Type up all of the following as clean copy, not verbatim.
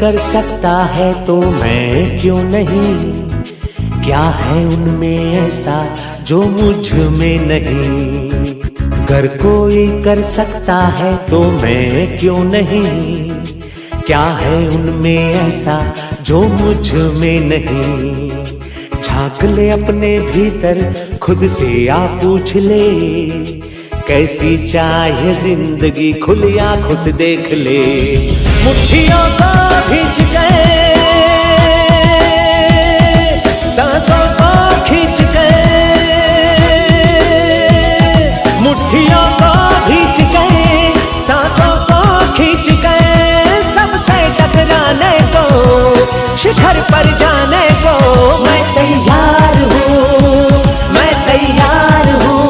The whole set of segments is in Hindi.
कर सकता है तो मैं क्यों नहीं? क्या है उनमें ऐसा जो मुझ में नहीं? अगर कोई कर सकता है तो मैं क्यों नहीं? क्या है उनमें ऐसा जो मुझ में नहीं? झांक ले अपने भीतर, खुद से आ पूछ ले, कैसी चाहे जिंदगी, खुली आंखों से देख ले। मुट्ठियों को भींच गए, सांसों को खींच गए, मुट्ठियों को भींच गए, सांसों को खींच गए, सबसे टकराने को, शिखर पर जाने को मैं तैयार हूँ, मैं तैयार हूँ,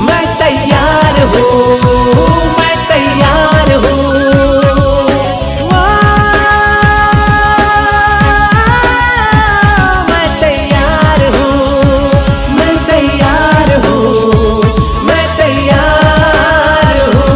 मैं तैयार हूँ, मैं तैयार हूँ। मैं तैयार हूँ, मैं तैयार हूँ, मैं तैयार हूँ।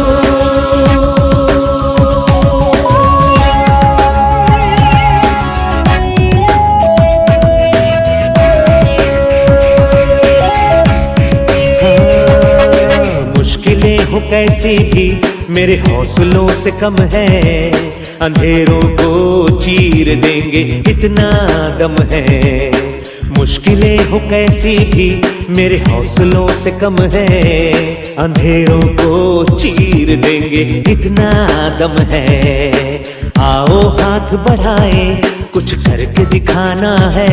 मुश्किलें हो कैसी भी मेरे हौसलों से कम है, अंधेरों को चीर देंगे इतना दम है। मुश्किलें हो कैसी भी मेरे हौसलों से कम है, अंधेरों को चीर देंगे इतना दम है। आओ हाथ बढ़ाए, कुछ करके दिखाना है,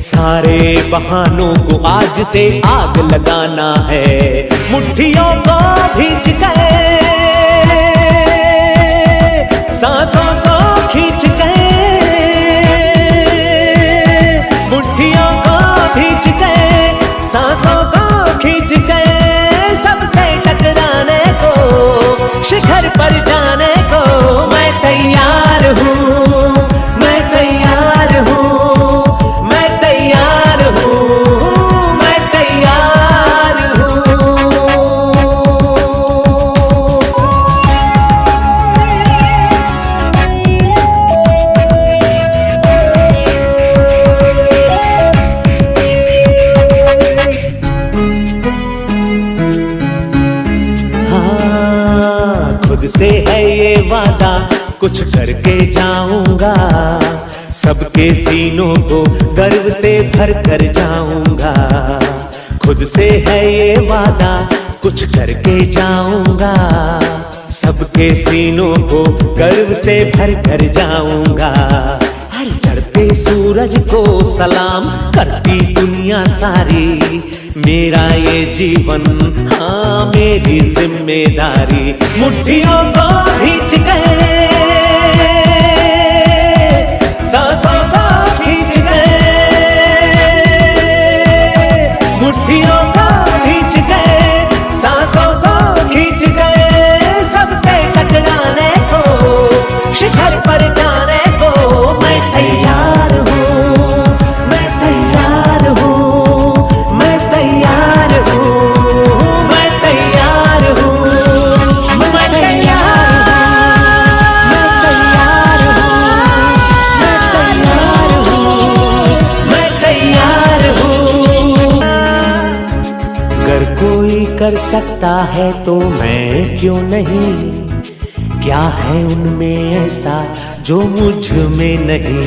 सारे बहानों को आज से आग लगाना है। मुट्ठियों को भींच गए, सांसों को खींच गए, मुट्ठियों को भींच गए, सांसों को खींच गए, सबसे टकराने को, शिखर पर जाने को मैं तैयार हूँ, मैं तैयार हूँ, मैं तैयार हूँ, मैं तैयार हूँ। हाँ, खुद से है ये वादा, कुछ करके जाऊंगा, सबके सीनों को गर्व से भर कर जाऊंगा। खुद से है ये वादा, कुछ करके जाऊंगा, सबके सीनों को गर्व से भर कर जाऊंगा। हर चढ़ते सूरज को सलाम करती दुनिया सारी, मेरा ये जीवन हाँ मेरी जिम्मेदारी। मुट्ठियों को भींच गए, सांसों को खींच गए, मुट्ठियों को भींच गए, सांसों को खींच गए, सबसे टकराने को, शिखर पर जाने को मैं तैयार हूँ, मैं तैयार हूँ, मैं तैयार हूँ, मैं तैयार हूँ, मैं तैयार हूँ, मैं तैयार हूँ। अगर कोई कर सकता है तो मैं क्यों नहीं? क्या है उनमें ऐसा जो मुझ में नहीं?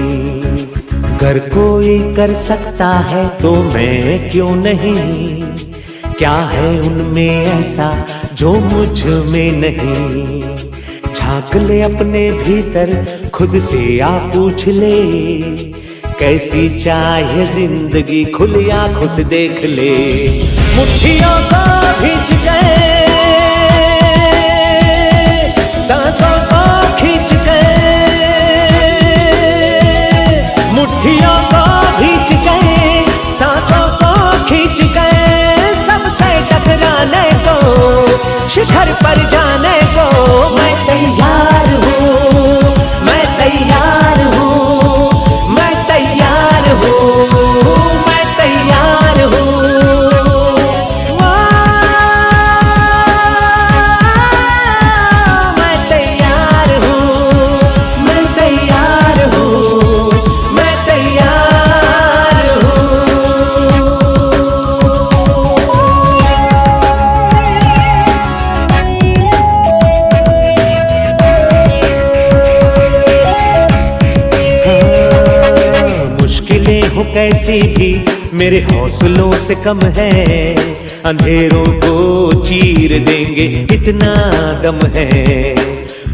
अगर कोई कर सकता है तो मैं क्यों नहीं? क्या है उनमें ऐसा जो मुझ में नहीं? झांक ले अपने भीतर, खुद से आ पूछ ले, कैसी चाहे जिंदगी, खुली आंखों से देख ले। मुट्ठियों को भींच गए, सांसों को खींच गए, मुट्ठियों को भींच गए, सांसों को खींच गए, सबसे टकराने को, शिखर पर जाने को मैं तैयार हूँ, मैं तैयार हूँ, मैं तैयार हूँ, मैं तैयार हूँ। मैं तैयार हूँ, मैं तैयार कैसी भी मेरे हौसलों से कम है, अंधेरों को चीर देंगे इतना दम है।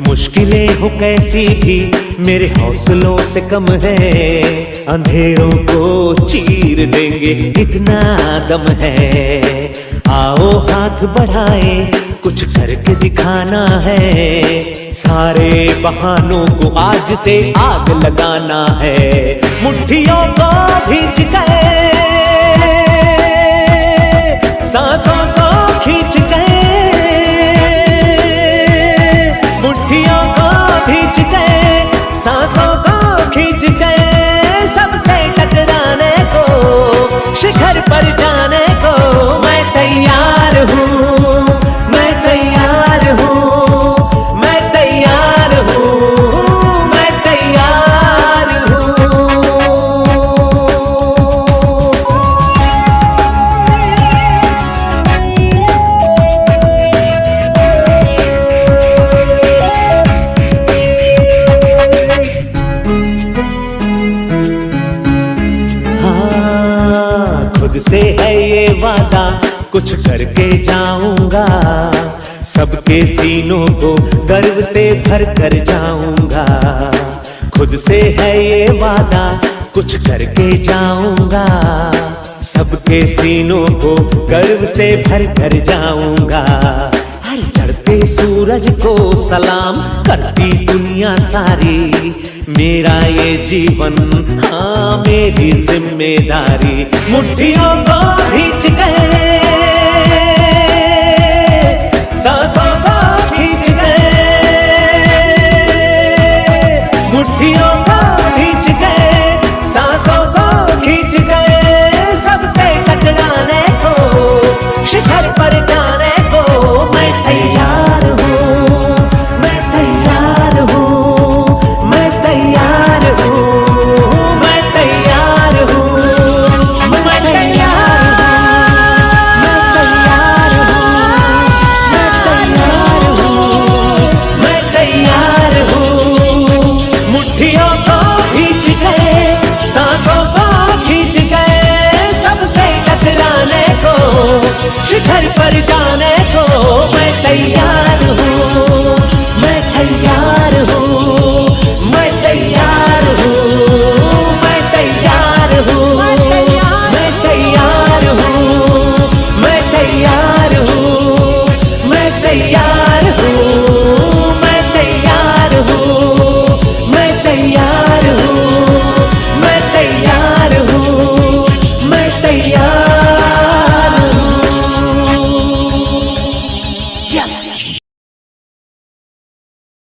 मुश्किलें हो कैसी भी मेरे हौसलों से कम है, अंधेरों को चीर देंगे इतना दम है। आओ हाथ बढ़ाए, कुछ करके दिखाना है, सारे बहानों को आज से आग लगाना है। मुट्ठियों को भींच गए, सांसों को खींच गए, मुट्ठियों को भींच गए, सांसों को खींच गए। सबसे टकराने को, शिखर पर जाने को मैं तैयार हूँ, मैं तैयार हूँ, मैं तैयार हूँ, मैं तैयार हूँ। हाँ, खुद से है ये वादा, कुछ करके जाऊंगा, सबके सीनों को गर्व से भर कर जाऊंगा। खुद से है ये वादा, कुछ करके जाऊंगा, सबके सीनों को गर्व से भर कर जाऊंगा। हर चढ़ते सूरज को सलाम करती दुनिया सारी, मेरा ये जीवन हाँ मेरी जिम्मेदारी। मुट्ठियों को भींच गए, सांसों को खींच गए, मुट्ठियों को भींच गए, सांसों को खींच गए। सबसे टकराने को, शिखर पर जाने को मैं तैयार हूँ, मैं तैयार हूँ, मैं तैयार हूँ, मैं तैयार हूँ, मैं तैयार हूँ, मैं तैयार हूँ। मुट्ठियों को खींच गए, सांसों को खींच गए, सबसे टकराने को, शिखर पर जाने को मैं तैयार हूँ, मैं तैयार हूँ, मैं तैयार हूँ, मैं तैयार हूँ, मैं तैयार हूँ, मैं तैयार हूँ, मैं तैयार